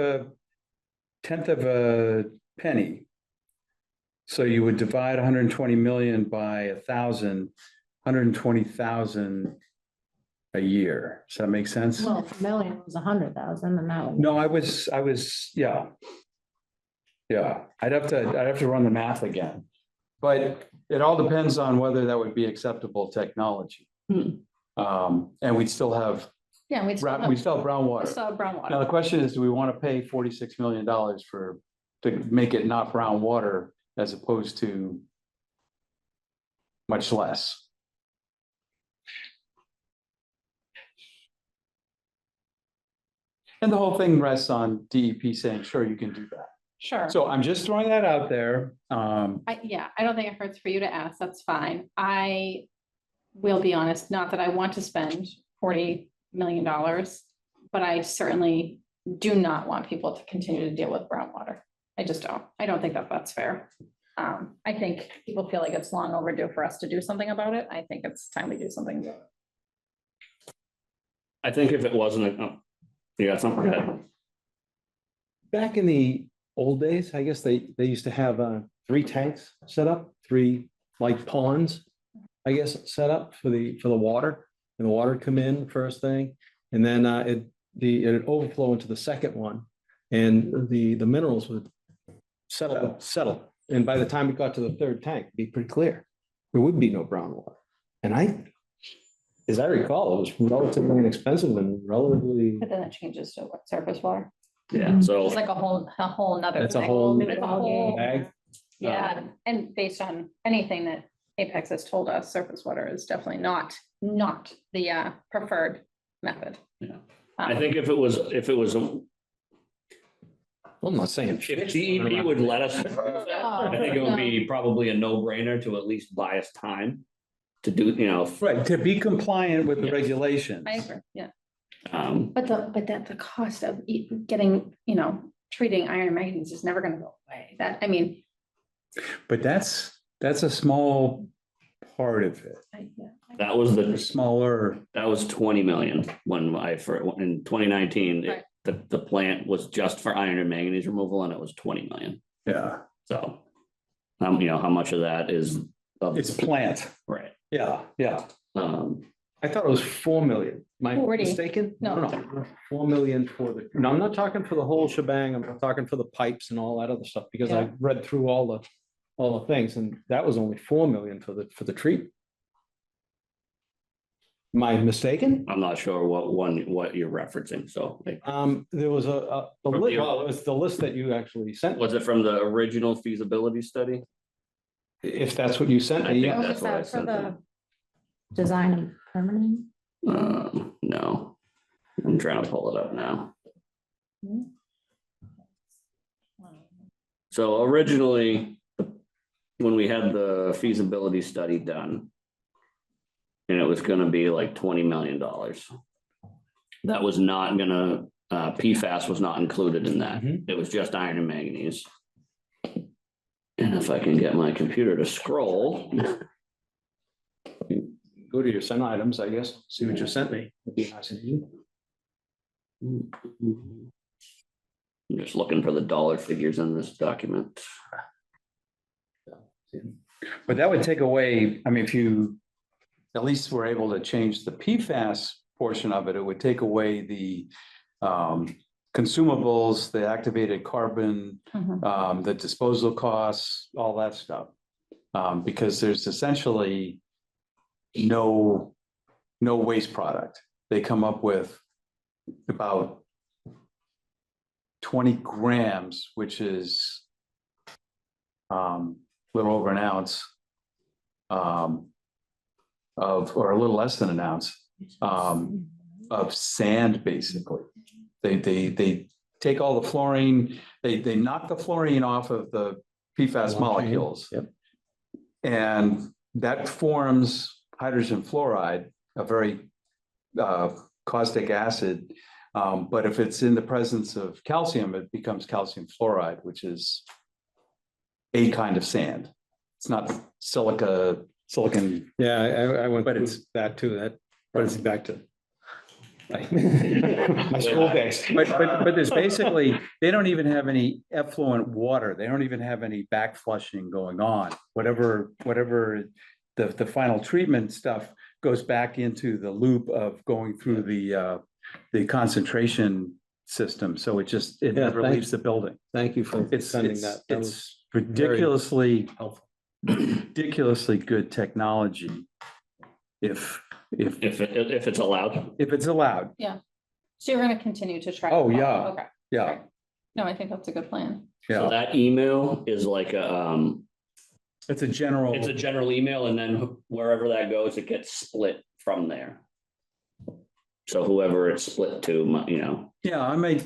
a penny. So you would divide 120 million by 1,000, 120,000 a year. Does that make sense? Well, if a million was 100,000 and that would. No, I was, yeah. Yeah, I'd have to run the math again. But it all depends on whether that would be acceptable technology. And we'd still have, Yeah, we still we still have brown water. have brown Now, water. the question is, do we want to pay $46 million to make it not brown water as opposed to much less? And the whole thing rests on DEP saying, sure, you can do that. Sure. So I'm just throwing that out there. Yeah, I don't think it hurts for you to ask. That's fine. I will be honest, not that I want to spend $40 million, but I certainly do not want people to continue to deal with brown water. I just don't. I don't think that that's fair. I think people feel like it's long overdue for us to do something about it. I think it's time we do something about it. I think if it wasn't, you got something to add? Back in the old days, I guess they used to have 3 tanks set up, 3 like ponds, I guess, set up for the water. And the water would come in first thing, and then it'd overflow into the second one. And the minerals would settle. And by the time it got to the 3rd tank, it'd be pretty clear. There would be no brown water. And as I recall, it was relatively inexpensive and relatively. But then it changes to what, surface water? Yeah, so. It's like a whole nother. That's a thing. whole It's a whole- bag. Yeah, and based on anything that Apex has told us, surface water is definitely not the preferred method. Yeah. I think if it was, I'm not saying. if DEP would let us, I think it would be probably a no-brainer to at least buy us time to do, you know. Right, to be compliant with the Yes. regulations. I agree, yeah. Um, But the cost of getting, you know, treating iron and manganese is never gonna go away. That, I mean, But that's a small part of it, that was a the, smaller, that was 20 million when in 2019, Right. the plant was just for iron and manganese removal and it was 20 million. yeah, So, you know, how much of that is? of- it's plant. Right. Yeah, yeah. Um, I thought it was 4 million. Am I 40. mistaken? No. 4 million for the, no, I'm not talking for the whole shebang. I'm talking for the pipes and all that other stuff, because I Yeah. read through all the things, and that was only 4 million for the treatment. Am I mistaken? I'm not sure what you're referencing, so like, There was the From list, the- well, it was the list that you actually sent, was it from the original feasibility study? if that's what you sent I me. think yeah. that's what I For sent the them. design and permitting. No, I'm trying to pull it up now. So originally, when we had the feasibility study done, and it was gonna be like $20 million. That was not gonna, PFAS was not included in that. Mhm. It was just iron and manganese. And if I can get my computer to scroll, Go to your sent items, I guess, see what you sent me. It'd be nice and easy. I'm just looking for the dollar figures in this document. But that would take away, I mean, if you at least were able to change the PFAS portion of it, it would take away the consumables, the activated carbon, Mhm. the disposal costs, all that stuff. Because there's essentially no waste product. They come up with about 20 grams, which is a little over an ounce or a little less than an ounce of sand, basically. They take all the fluorine, they knock the fluorine off of the PFAS molecules. Yep. And that forms hydrogen fluoride, a very caustic acid. But if it's in the presence of calcium, it becomes calcium fluoride, which is a kind of sand. It's not silicon, Yeah, I went But through it's- that too, that brings me back to my school days. but there's basically, they don't even have any effluent water. They don't even have any back flushing going on. Whatever the final treatment stuff goes back into the loop of going through the concentration system. So it Yeah, never thank- leaves the building. Thank you for It's, sending it's, that. That was it's ridiculously, helpful. ridiculously good technology. If If it's allowed. it's allowed, so you're gonna continue to try. Oh, to follow. yeah. Okay, yeah, no, I think that's a good plan. So yeah. that email is like a, It's a general. it's a general email, and then wherever that goes, it gets split from there. So whoever it's split to, you know. Yeah, I may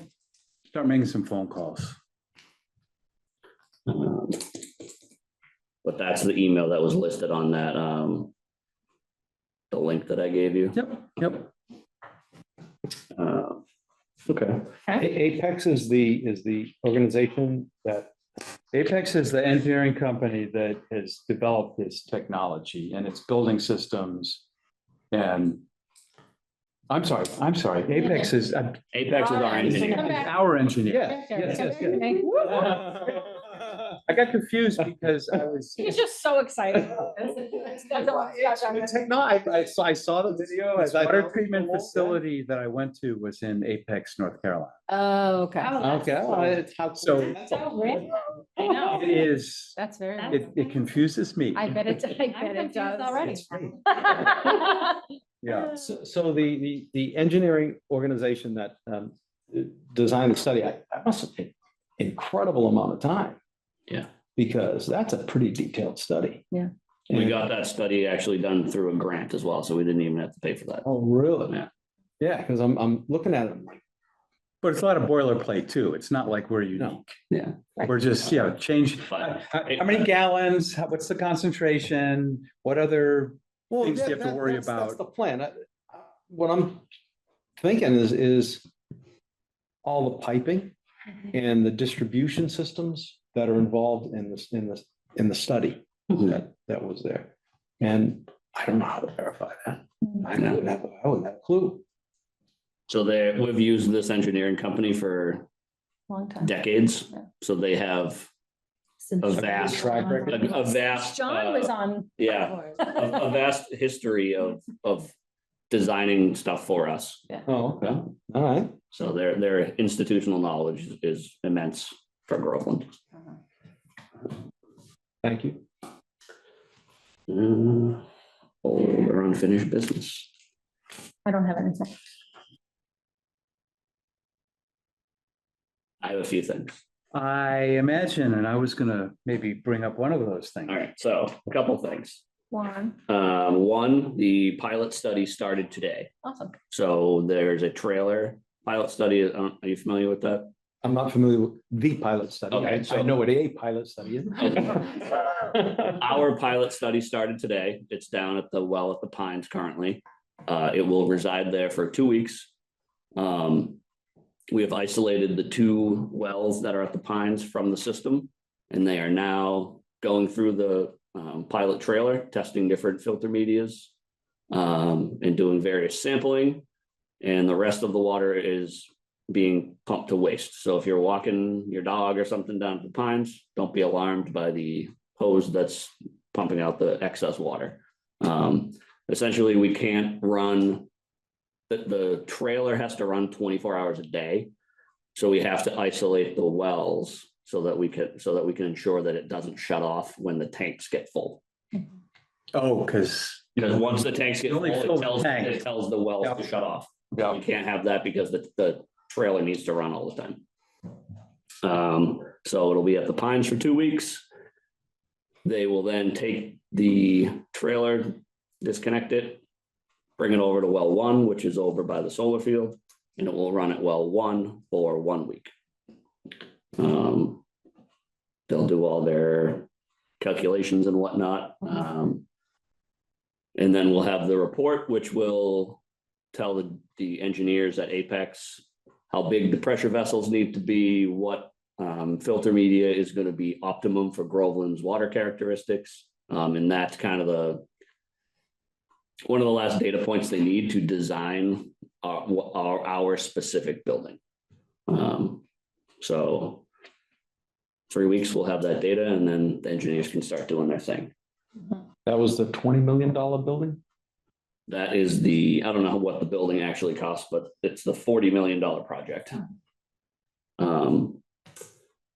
start making some phone calls. um, But that's the email that was listed on that, the link that I gave you. Yep. Okay. Apex is the organization that, Apex is the engineering company that has developed this technology and its building systems. And I'm sorry, Apex is Apex is our engineer. our engineer. yes. I got confused because I was. He's just so excited about this. I saw the video. This water treatment facility that I went to was in Apex, North Carolina. Oh, okay. Okay. well, it's how- So- I know. It is, That's very. it confuses me. I bet it does. already. Yeah. So the engineering organization that designed the study, I must have taken incredible amount of time. Yeah. Because that's a pretty detailed study. Yeah. We And- got that study actually done through a grant as well, so we didn't even have to pay for that. Oh, really? Yeah. Yeah, because I'm looking at it, I'm like, But it's a lot of boilerplate too. It's not like we're unique. Yeah. We're just, change, But- how many gallons, what's the concentration, what other well, things do you that- have to worry that's about? the plan. What I'm thinking is all the piping and the distribution systems that are involved in the study Mhm. that was there. And I don't know how to verify that. I wouldn't have a clue. So we've used this engineering company for Long time. decades, Yeah. so they have Since a vast, track record. a vast. John was on. Yeah, a vast history of designing stuff for us. Oh, okay. All right. So their institutional knowledge is immense for Groveland. Thank you. Or unfinished business. I don't have anything. I have a few things. I imagine, and I was gonna maybe bring up one of those things. All right, so a couple things. One, One, the pilot study started today. awesome. So there's a trailer pilot study. Are you familiar with that? I'm not familiar with the pilot study. Okay, I so- know what a pilot study is. Our pilot study started today. It's down at the well at the Pines currently. It will reside there for 2 weeks. We have isolated the 2 wells that are at the Pines from the system, and they are now going through the pilot trailer, testing different filter medias, and doing various sampling. And the rest of the water is being pumped to waste. So if you're walking your dog or something down to the Pines, don't be alarmed by the hose that's pumping out the excess water. Essentially, we can't run, the trailer has to run 24 hours a day. So we have to isolate the wells so that we can ensure that it doesn't shut off when the tanks get full. Oh, because. Because once the tanks get You full, only fill it the tells, tank. it tells the wells to Yeah. shut off. Yeah. You can't have that because the trailer needs to run all the time. So it'll be at the Pines for 2 weeks. They will then take the trailer, disconnect it, bring it over to well 1, which is over by the solar field, and it will run at well 1 for 1 week. They'll do all their calculations and whatnot. And then we'll have the report, which will tell the engineers at Apex how big the pressure vessels need to be, what filter media is going to be optimum for Groveland's water characteristics. And that's kind of one of the last data points they need to design our specific building. So 3 weeks, we'll have that data, and then the engineers can start doing their thing. That was the $20 million building? That is I don't know what the building actually costs, but it's the $40 million project.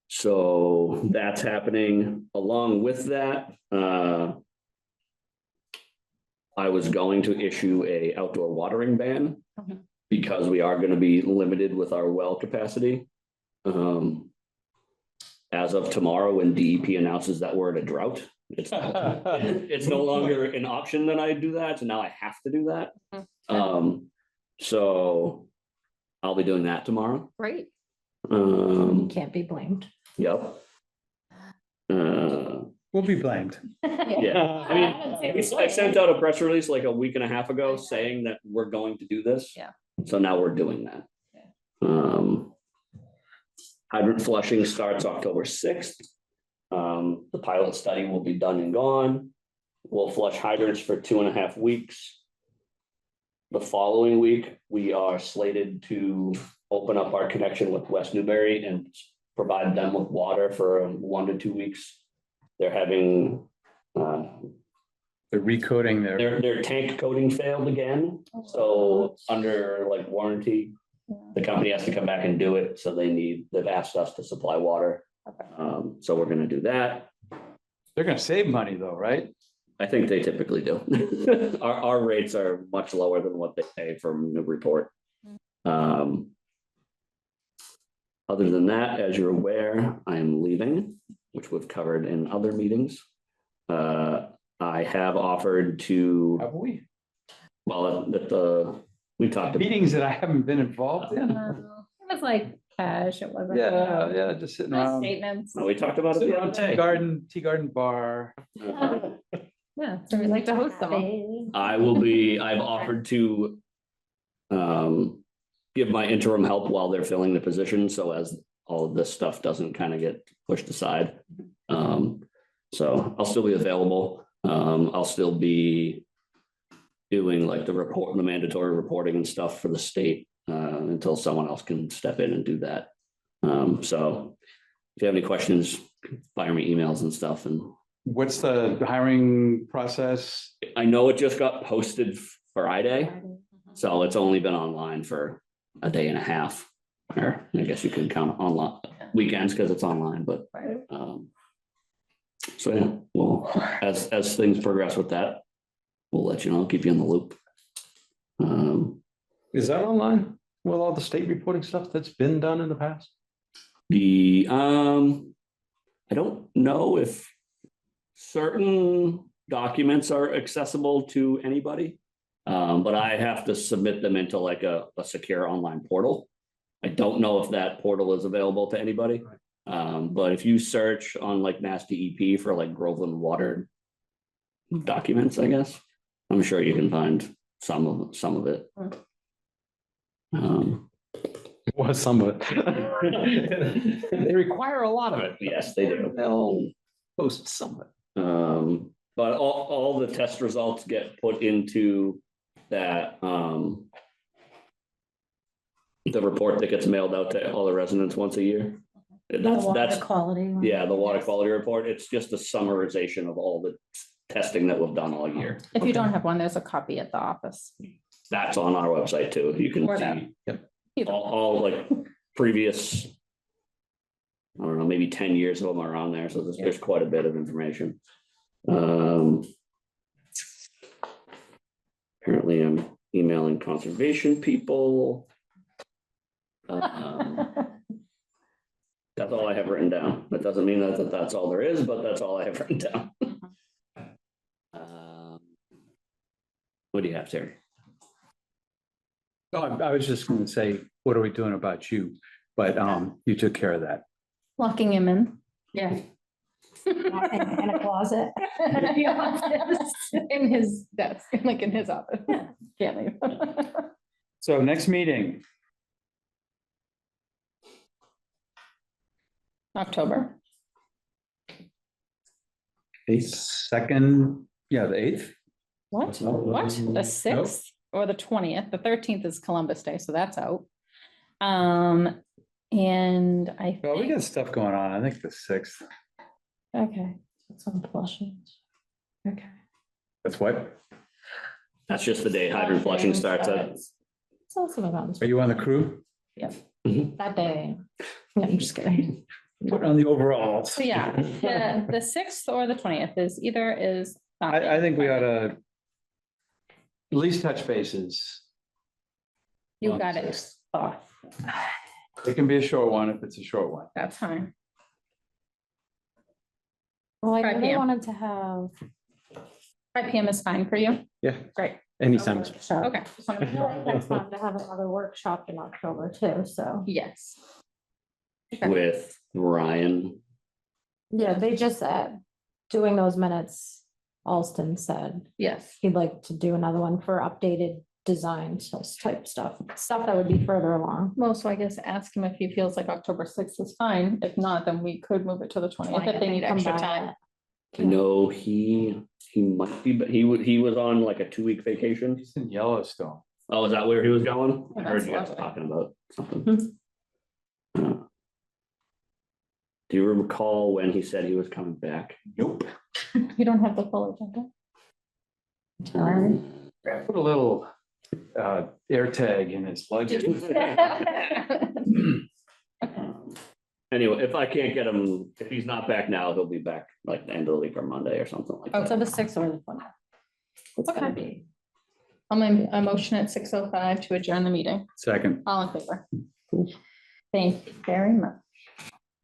So that's happening. Along with that, I was going to issue a outdoor watering ban Mhm. because we are going to be limited with our well capacity. As of tomorrow, when DEP announces that we're in a drought, it's no longer an option that I do that, so now I have to do that. So I'll be doing that tomorrow. Great. Can't be blamed. Yep. We'll be blamed. Yeah, I mean, I sent out a press release like a week and a half ago saying that we're going to do this. Yeah. So now we're doing that. Hydrant flushing starts October 6th. The pilot study will be done and gone. We'll flush hydrants for 2.5 weeks. The following week, we are slated to open up our connection with West Newbury and provide them with water for 1 to 2 weeks. They're having, They're recoding their tank coating failed again. So under like warranty, the company has to come back and do it. So they've asked us to supply water. So we're gonna do that. They're gonna save money though, right? I think they typically do. Our rates are much lower than what they pay from the report. Other than that, as you're aware, I am leaving, which we've covered in other meetings. I have offered to, Have we? well, at the We talked. Meetings that I haven't been involved in. It was like cash, it wasn't. Yeah, just sitting Just around. statements. We talked about it Sitting the around other day. Tea garden bar. Yeah, so we like to host them all. I've offered to give my interim help while they're filling the position, so as all of this stuff doesn't kind of get pushed aside. So I'll still be available. I'll still be doing like the mandatory reporting and stuff for the state until someone else can step in and do that. So if you have any questions, fire me emails and stuff. And What's the hiring process? I know it just got posted Friday, so it's only been online for a day and a half. Or I guess you can count online weekends because it's online, but so yeah, well, as things progress with that, we'll let you know, keep you in the loop. Is that online with all the state reporting stuff that's been done in the past? I don't know if certain documents are accessible to anybody, but I have to submit them into like a secure online portal. I don't know if that portal is available to anybody. But if you search on like Mass DEP for like Groveland water documents, I guess, I'm sure you can find some of it. Well, some of it. They require a lot of it. Yes, they do. They'll post some of it. But all the test results get put into that, the report that gets mailed out to all the residents once a year. That's, Quality. one. yeah, the water quality report. It's just a summarization of all the testing that we've done all year. If you don't have one, there's a copy at the office. That's on our website too. You can Or that. see all like previous, I don't know, maybe 10 years of them are on there. So there's quite a bit of information. Apparently I'm emailing conservation people. That's all I have written down. That doesn't mean that that's all there is, but that's all I have written down. What do you have, Terry? Oh, I was just gonna say, what are we doing about you? But you took care of that. Locking him in. Yeah. In a closet. In his desk, like in his office. Can't leave. So next meeting, October. second, the 8th. What? No. What? The 6th or the 20th? The 13th is Columbus Day, so that's out. And I Well, we think, got stuff going on. I think the 6th. okay, It's on Flushing. okay. That's what? That's just the day hydrant flushing starts at. It's also about Are you on the crew? that day. Yeah, I'm just kidding. Put on the overalls. So yeah, the 6th or the 20th is. I think we ought to at least touch bases. You on got the it. 6th. Oh, It can be a short one if it's a short one. that's fine. Well, I 5 really p.m. wanted to have. 5 p.m. is fine for you? Yeah, Great. anytime. workshop. Okay. just wanna I make feel sure. like that's fun to have another workshop in October too, so. Yes. Okay. With Ryan. Yeah, they just said, doing those minutes, Alston said Yes. he'd like to do another one for updated designs, type stuff that would be further along. Well, so I guess ask him if he feels like October 6th is fine. If not, then we could move it to the 20th if they need Come extra by time. it. I know he might be, but he was on like a 2-week vacation. He's in Yellowstone. Oh, is that where he was going? I Oh, heard that's you guys lovely. talking about something. Do you recall when he said he was coming back? Nope. You don't have the full agenda? Put a little air tag in his luggage. Anyway, if I can't get him, if he's not back now, he'll be back like the end of the week or Monday or something like Oh, that. So the 6th or the 20th. It's gonna be. I'll make a motion at 6:05 to adjourn the meeting. Second. All in favor? Thank you very much.